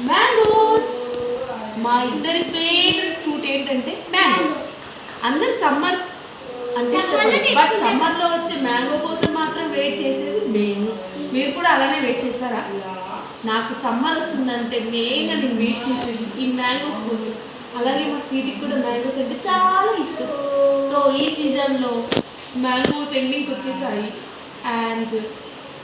Mangoes. మా ఇద్దరి favourite fruit ఏంటంటే మ్యాంగో. అందరు సమ్మర్ అంటే ఇష్టపడతారు, బట్ సమ్మర్లో వచ్చే మ్యాంగో కోసం మాత్రం వెయిట్ చేసేది మేము. మీరు కూడా అలానే వెయిట్ చేస్తారా? నాకు సమ్మర్ వస్తుందంటే మెయిన్గా నేను వెయిట్ చేసేది ఈ మ్యాంగోస్ కోసం. అలాగే మా స్వీట్కి కూడా మ్యాంగోస్ అంటే చాలా ఇష్టం. సో ఈ సీజన్లో మ్యాంగోస్ ఎండింగ్కి వచ్చేసాయి. అండ్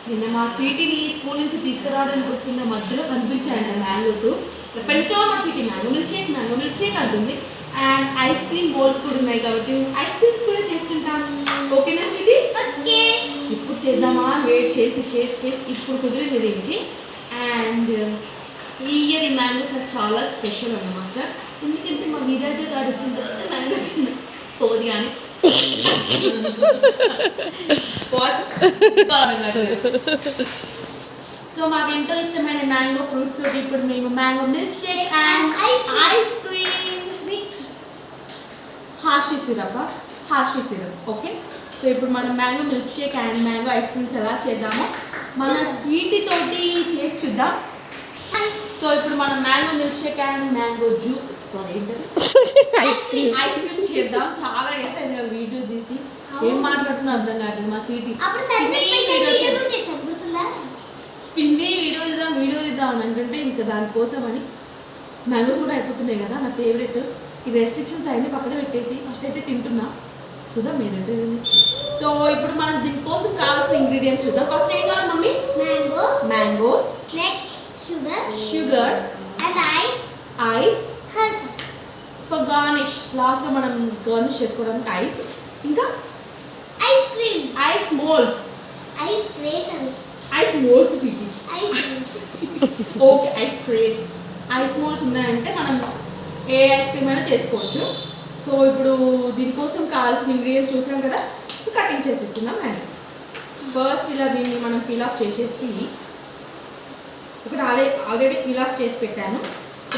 నిన్న మా స్వీటీని స్కూల్ నుంచి తీసుకురావడానికి వస్తున్న మధ్యలో కనిపించాయంట మ్యాంగోస్. ఎప్పటి నుంచో మా స్వీటీ మ్యాంగో మిల్క్ షేక్ అంటుంది. అండ్ ఐస్ క్రీమ్ బౌల్స్ కూడా ఉన్నాయి కాబట్టి ఐస్ క్రీమ్స్ కూడా చేసుకుంటాము. ఓకేనా స్వీటీ? ఓకే. ఇప్పుడు చేద్దామా వెయిట్ చేసి ఇప్పుడు కుదిరింది దీనికి. అండ్ ఈ ఇయర్ ఈ మ్యాంగోస్ నాకు చాలా స్పెషల్ అన్నమాట. ఎందుకంటే మా విరాజ గారు వచ్చిన తర్వాత మ్యాంగోస్ స్కోది కానీ సో మాకు ఎంతో ఇష్టమైన మ్యాంగో ఫ్రూట్స్ తోటి ఇప్పుడు మేము mango milkshake and ice cream Hershey syrup. Okay, so ఇప్పుడు మనం mango milkshake and mango ice creams ఎలా చేద్దామో మన స్వీటీ తోటి చేసి చూద్దాం. సో ఇప్పుడు మనం mango milkshake and mango ice cream చేద్దాం. చాలా డేస్ అయింది వీడియో తీసి, ఏం మాట్లాడుతున్నా అర్థం కావట్లేదు. మా స్వీటీ పిండి వీడియో తీద్దాం అని అంటుంటే ఇంకా దానికోసం అని మ్యాంగోస్ కూడా అయిపోతున్నాయి కదా నా ఫేవరెట్. ఈ రెస్ట్రిక్షన్స్ అన్నీ పక్కన పెట్టేసి ఫస్ట్ అయితే తింటున్నా. చూద్దాం మీరైతే. సో ఇప్పుడు మనం దీనికోసం కావాల్సిన ఇంగ్రీడియంట్స్ చూద్దాం. ఫస్ట్ ఏం కావాలి mummy? Mangoes, next sugar and ice for garnish. లాస్ట్లో మనం గార్నిష్ చేసుకోవడానికి ఐస్, ఇంకా ice moulds city. Okay, ice moulds ఉన్నాయంటే మనం ఏ ఐస్ క్రీమ్ అయినా చేసుకోవచ్చు. సో ఇప్పుడు దీనికోసం కావాల్సిన ఇంగ్రీడియంట్స్ చూసాం కదా, కటింగ్ చేసేసుకుందాం. అండ్ ఫస్ట్ ఇలా దీన్ని మనం పీల్ ఆఫ్ చేసేసి, ఇక్కడ ఆల్రెడీ పీల్ ఆఫ్ చేసి పెట్టాను.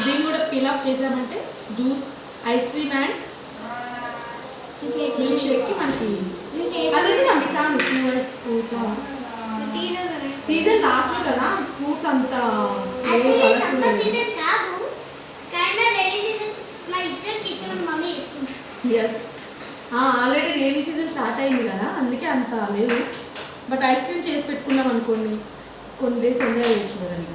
దీన్ని కూడా పీల్ ఆఫ్ చేసామంటే juice, ice cream and milk షేక్కి మనకి అదే చాలు. సీజన్ లాస్ట్లో కదా ఫ్రూట్స్ అంతా yes, already rainy season start అయింది కదా, అందుకే అంత లేదు. బట్ ఐస్ క్రీమ్ చేసి పెట్టుకున్నాం అనుకోండి, కొన్ని డేస్ ఎంజాయ్ చేయొచ్చు కదండి.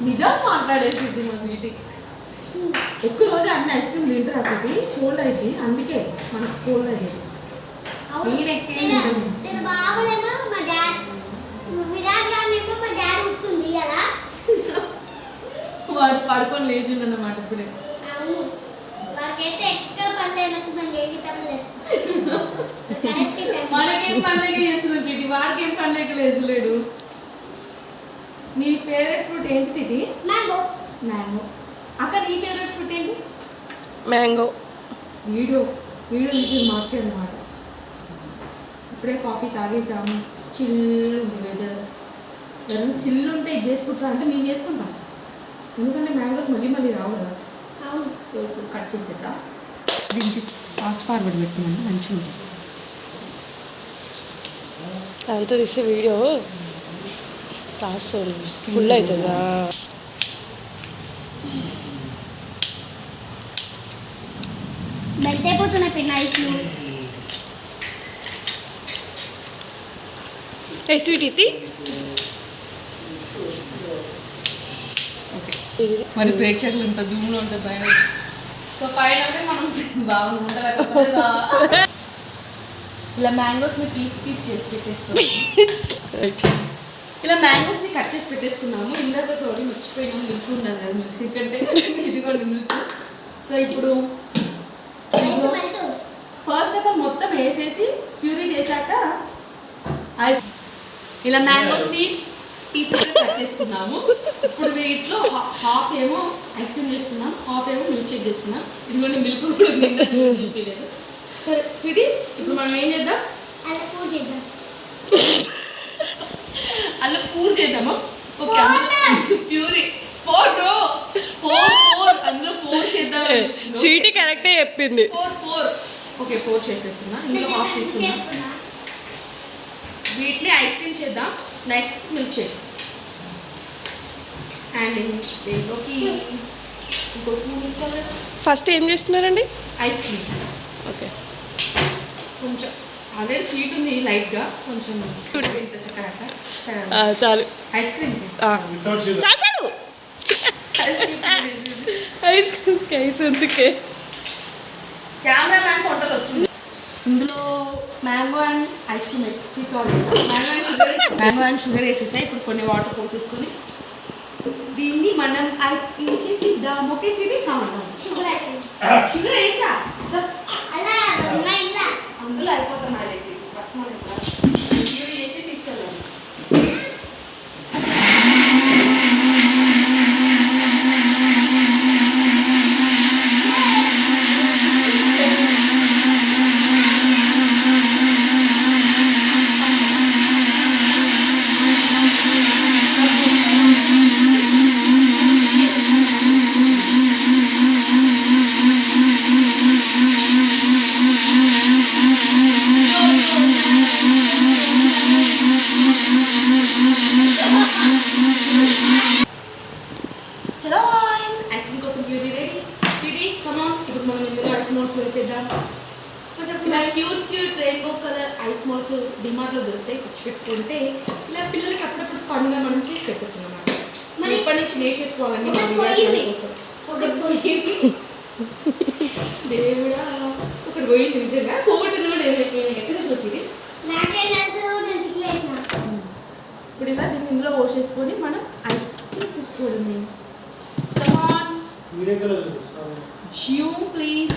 నిజం మాట్లాడేసి మా స్వీటీ ఒక్కరోజు అన్ని ఐస్ క్రీమ్ తింటారు అసలు కోల్డ్ అయితే, అందుకే మనకు కోల్డ్ అయ్యేది. వాడు పడుకొని లేచిందన్నమాట ఇప్పుడే. మనకేం పండుగ చేస్తున్నాం సిటీ, వాడికేం పండుగ లేదులేడు. నీ ఫేవరెట్ ఫ్రూట్ ఏంటి సిటీ? మ్యాంగో. అక్క నీ ఫేవరెట్ ఫ్రూట్ ఏంటి? మ్యాంగో. వీడియో తీసి మాకే అన్నమాట. ఇప్పుడే కాఫీ తాగేసాము, చిల్లు ఉంది వెదర్. ఎవరైనా చిల్లు ఉంటే ఇది చేసుకుంటా అంటే మేము చేసుకుంటాం, ఎందుకంటే మ్యాంగోస్ మళ్ళీ రావు కదా. సో ఇప్పుడు కట్ చేసేద్దాం. దీనికి ఫాస్ట్ ఫార్వర్డ్ పెట్టుకున్నాను, మంచిగా ఉంటుంది. అంతా తీసే వీడియో లాస్ట్ ఫుల్ అవుతుందా? మెల్ట్ అయిపోతున్నాయి పిన్న ఐస్లు. స్వీట్ ఇది మరి ప్రేక్షకులు ఇంత జూమ్లో ఉంటుంది పైన. సో పైన మనం బాగుంటుంది. ఇలా మ్యాంగోస్ని పీస్ చేసి పెట్టేసుకున్నాము. ఇలా మ్యాంగోస్ని కట్ చేసి పెట్టేసుకున్నాము. ఇందాక సారీ మర్చిపోయినాము, మిల్క్ ఉన్నది కదా మిల్క్ షేక్ అంటే, ఇదిగోండి మిల్క్. సో ఇప్పుడు ఫస్ట్ ఆఫ్ ఆల్ మొత్తం వేసేసి ప్యూరీ చేశాక ఇలా మ్యాంగోస్ని పీసెస్ కట్ చేసుకున్నాము. ఇప్పుడు వీటిలో హాఫ్ ఏమో ఐస్ క్రీమ్ చేసుకున్నాం, హాఫ్ ఏమో మిల్క్ షేక్ చేసుకున్నాం. ఇదిగోండి మిల్క్ కూడా ఉంది, లేదు. సరే స్వీటీ, ఇప్పుడు మనం ఏం చేద్దాం? అలా పూర్ చేద్దామా? ఓకే, ప్యూరీ అందులో పోర్ చేద్దాం. స్వీటీ కరెక్టే చెప్పింది. పోర్ ఓకే, పోర్ చేసేస్తున్నా. ఇందులో హాఫ్ తీసుకున్నా. వీటిని ఐస్ క్రీమ్ చేద్దాం. నెక్స్ట్ మిల్క్ షేక్ అండ్ దీంట్లోకి ఇంకో స్పూన్ తీసుకోవాలి. ఫస్ట్ ఏం చేస్తున్నారండి? Ice cream. ఓకే, కొంచెం ఆల్రెడీ స్వీట్ ఉంది లైట్గా, కొంచెం ఇంత చక్కెర చాలు. ఐస్ క్రీమ్ చాలు చాలు. ఐస్ క్రీమ్స్కి ఐస్ ఎందుకే? కెమెరా మ్యాన్ వంటలు వచ్చింది. ఇందులో మ్యాంగో అండ్ ఐస్ క్రీమ్ వేసి సారీ మ్యాంగో అండ్ షుగర్ వేసేసాయి. ఇప్పుడు కొన్ని వాటర్ పోసేసుకొని దీన్ని మనం ఐస్ క్రీమ్ చేసి ఇద్దాం. ఓకే స్వీటీ కావాలి. షుగర్ వేసా అందులో అయిపోతాం. వేసి ఫస్ట్ మనం షుగర్ వేసి తీసుకెళ్ళాలి. ఐస్ క్రీమ్ కోసం ప్యూరీ రెడీ. Sweetie come on. ఇప్పుడు మనం ఇందులో ఐస్ మోల్డ్స్ వేసేద్దాం. ఇలా cute cute rainbow colour ice moulds డిమార్ట్లో దొరుకుతాయి. తెచ్చి పెట్టుకుంటే ఇలా పిల్లలకి అప్పుడప్పుడు ఫన్గా మనం చేసి పెట్టచ్చు అన్నమాట. మనం ఇప్పటి నుంచి నేర్చేసుకోవాలని మన కోసం. ఒకటి పోయింది దేవుడా, ఒకటి పోయింది నిజంగా. పోగొట్టింది కూడా ఎక్కడ చూసి ఇప్పుడు ఇలా దీన్ని ఇందులో పోసేసుకొని మనం ఐస్ చేసేసుకోవడం. Zoom please.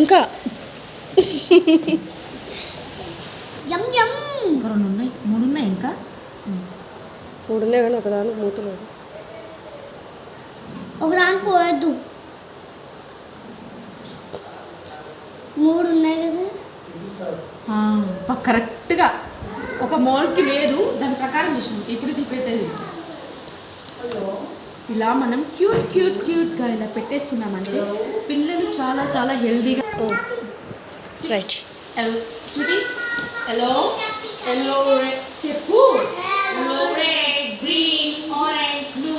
ఇంకా రెండు ఉన్నాయి, మూడు ఉన్నాయి, ఇంకా మూడు ఉన్నాయి కానీ ఒకదానికి మూతలేదు. ఒకదానికి పోయొద్దు, మూడు ఉన్నాయి కదా. కరెక్ట్గా ఒక మోల్కి లేదు, దాని ప్రకారం చూసినాం. ఇప్పుడు ఇది పెట్టేది ఇలా మనం క్యూట్ క్యూట్ క్యూట్గా ఇలా పెట్టేసుకున్నామంటే పిల్లలు చాలా చాలా హెల్దీగా. Right. Sweetie yellow yellow red చెప్పు. Yellow red green orange blue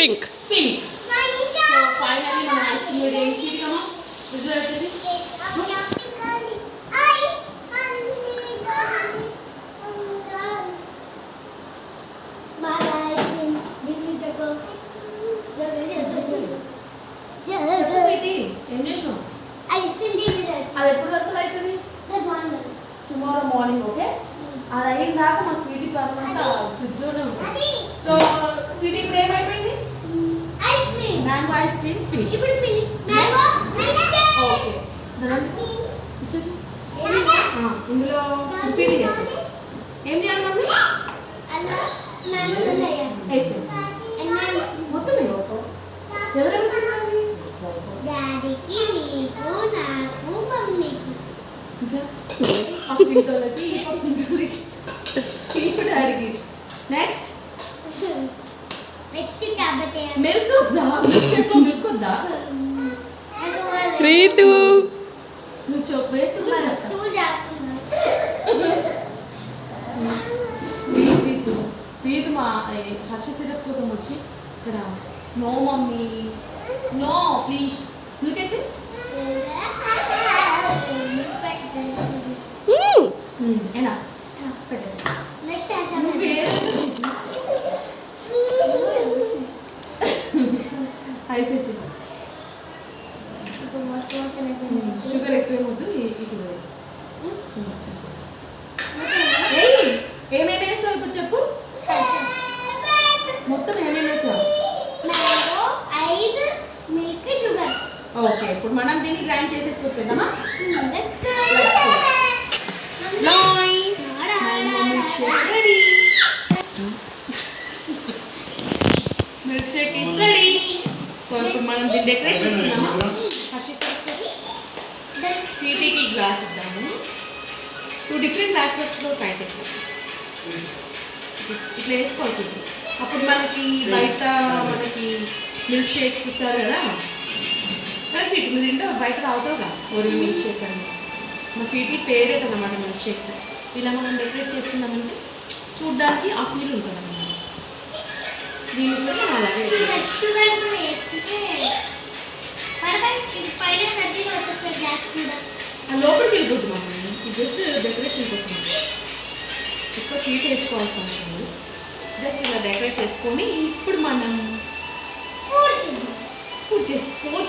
pink. Pink. So finally మన ఐస్ క్రీమ్ రెడీ అయింది. చీటికమ్మా ఫ్రిడ్జ్లో పెట్టేసి ఏం చేసినావు? అది ఎప్పుడు వరకు అవుతుంది? Tomorrow morning. ఓకే, అది అయిన దాకా మా స్వీటీ పని అంతా ఫ్రిడ్జ్లోనే ఉంటుంది. సో స్వీటీ ఇప్పుడు ఏమైపోయింది? Mango ice cream finish. Okay ఇచ్చేసి ఇందులో స్వీటీ చేస్తాం. ఏం చేయాలి మమ్మీ? వేసి మొత్తం ఎవరెవరు తినాలి? డాడీకి, మీకు, నాకు, మమ్మీకి. పక్కింటోళ్ళకి డాడీకి. నెక్స్ట్ మిల్క్ వద్దా? మిల్క్ వద్దా? ప్రీతు నువ్వు వేస్తున్నా ప్రీతు మా హర్ష సిరప్ కోసం వచ్చి ఇక్కడ no mummy no please milk వేసి ఏనా పెట్టేసి ఐస్ వేసి షుగర్ ఎక్కువ ఏమొద్దు. ఈ షుగర్ ఏమేమి వేస్తావు ఇప్పుడు చెప్పు. మొత్తం ఏమేమి వేస్తావు? ఓకే, ఇప్పుడు మనం దీన్ని గ్రైండ్ చేసేసుకొచ్చేద్దామా? Milkshake is ready. So ఇప్పుడు మనం దీన్ని డెకరేట్ చేస్తున్నామా? స్వీటీకి గ్లాస్ ఇద్దాము. 2 డిఫరెంట్ గ్లాసెస్లో ట్రై చేస్తాం. ఇట్లా వేసుకోవాల్సింది. అప్పుడు మనకి బయట మనకి మిల్క్ షేక్స్ ఇస్తారు కదా, మరి స్వీట్ మీద తింటే బయట తాగుతావుగా ఓరియో మిల్క్ షేక్ అని. మా స్వీట్కి ఫేవరెట్ అన్నమాట మిల్క్ షేక్స్. ఇలా మనం డెకరేట్ చేసుకుందామంటే చూడ్డానికి ఆ ఫీల్ ఉంటుంది అన్నమాట. దీని కూడా అలాగే షుగర్ కూడా వేసుకుంటే పైన సజ్జగా వచ్చే గ్యాస్ కూడా ఆ లోపలికి వెళ్ళిపోద్ది మమ్మల్ని. ఇది జస్ట్ డెకరేషన్ కోసం, ఎక్కువ స్వీట్ వేసుకోవాల్సిన అవసరం లేదు. జస్ట్ ఇలా డెకరేట్ చేసుకొని ఇప్పుడు మనం పూర్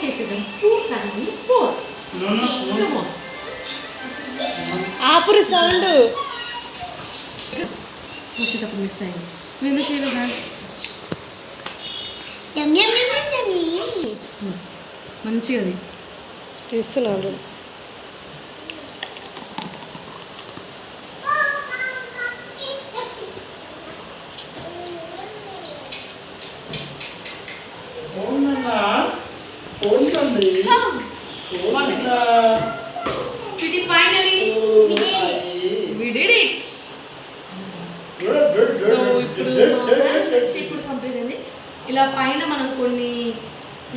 చేసేద్దాం. పూర్ కానీ పూర్ ఆపురు సౌండ్ వచ్చేటప్పుడు మిస్ అయింది. నువ్వు ఎందుకు చేయలేదా? యమ్ యమ్ యమ్ యమ్ మంచిగా అది తీస్తున్నాడు. Sweetie, finally we did it. So ఇప్పుడు మిల్క్ షేక్ కూడా కంప్లీట్ అయింది. ఇలా పైన మనం కొన్ని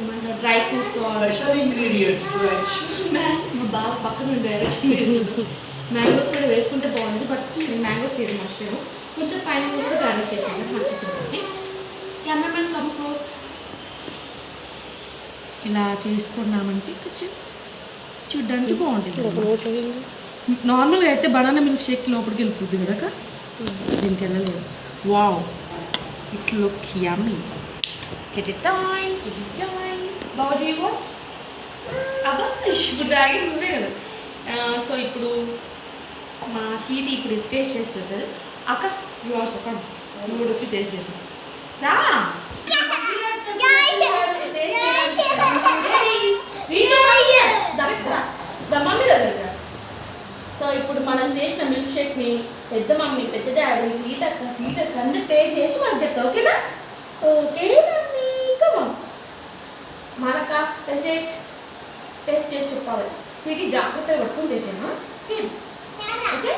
ఏమంటారు డ్రై ఫ్రూట్స్ స్పెషల్ ఇంగ్రీడియంట్స్ మా బాగా పక్కన డైరెక్షన్ మ్యాంగోస్ కూడా వేసుకుంటే బాగుంది, బట్ నేను మ్యాంగోస్ తీయడం మర్చిపోయాను. కొంచెం పైన కూడా గార్నిష్ చేసాను హర్షిస్తుంది. Cameraman come close. ఇలా చేసుకున్నామంటే కొంచెం చూడ్డానికి బాగుంటుంది. నార్మల్గా అయితే బనానా మిల్క్ షేక్ లోపలికి వెళ్ళిపోద్ది కదా, దీనికి వెళ్ళలేదు. Wow, it's look yummy. Body what అబ్బా ఇప్పుడు తాగి నువ్వే కదా. సో ఇప్పుడు మా స్వీట్ ఇప్పుడు టేస్ట్ చేస్తుంది. అక్క యూ ఆల్సో కమ్, నువ్వు కూడా వచ్చి టేస్ట్ చేద్దాం రా. సో ఇప్పుడు మనం చేసిన మిల్క్ షేక్ని పెద్ద మమ్మీ, పెద్ద డాడీ, స్వీట్ అక్క అందరూ టేస్ట్ చేసి మనకు చెప్తా. ఓకేనా? ఓకే మమ్మీ, కమా మనక టేస్ట్ చేసి చెప్పాలి. స్వీట్ జాగ్రత్తగా పట్టుకుని చేసామా ఓకే,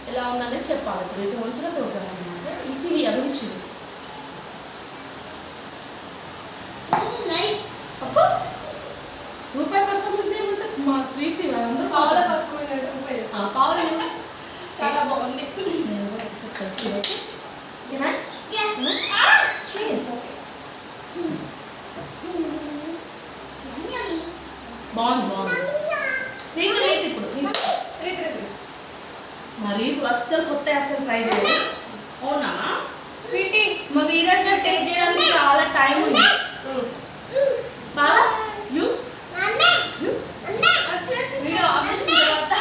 ఎలా ఉందని చెప్పాలి. ఇప్పుడు అయితే మంచిగా ప్రోగ్రామ్ అన్నమాట. ఇచ్చివి అభిరుచివి అబ్బా రూపాయి పర్ఫార్మెన్స్ ఏమంటారు మా స్వీట్ అందరూ పావుల చాలా బాగుంది. బాగుంది. రీతు ఇప్పుడు మా రీతు అస్సలు కొత్త అస్సలు ట్రై చేయలేదు. అవునా స్వీటీ? మా వీరజ్ గారు టేస్ట్ చేయడానికి చాలా టైం ఉంది. బాగా వీడియో ఆపేసిన తర్వాత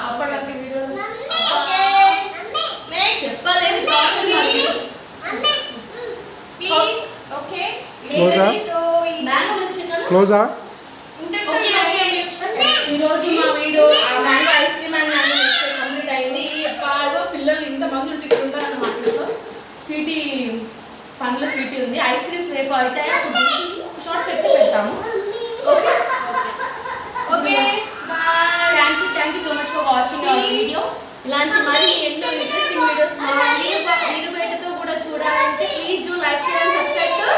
అప్పటివరకు వీడియో చెప్పలేదు. క్లోజా? ఈరోజు మా video mango ice cream and mango mixture complete అయింది. పాలు పిల్లలు ఇంతమంది ఉంటారు అన్నమాట. స్వీటీ పండ్ల స్వీటీ ఉంది. ఐస్ క్రీమ్స్ రేపు అయితే షార్ట్స్ పెడతాము. Okay okay thank you so much for watching our video. ఇలాంటి మరి ఎన్నో ఇంట్రెస్టింగ్ వీడియోస్ మీరు బయటతో కూడా చూడాలంటే please do like, share and subscribe to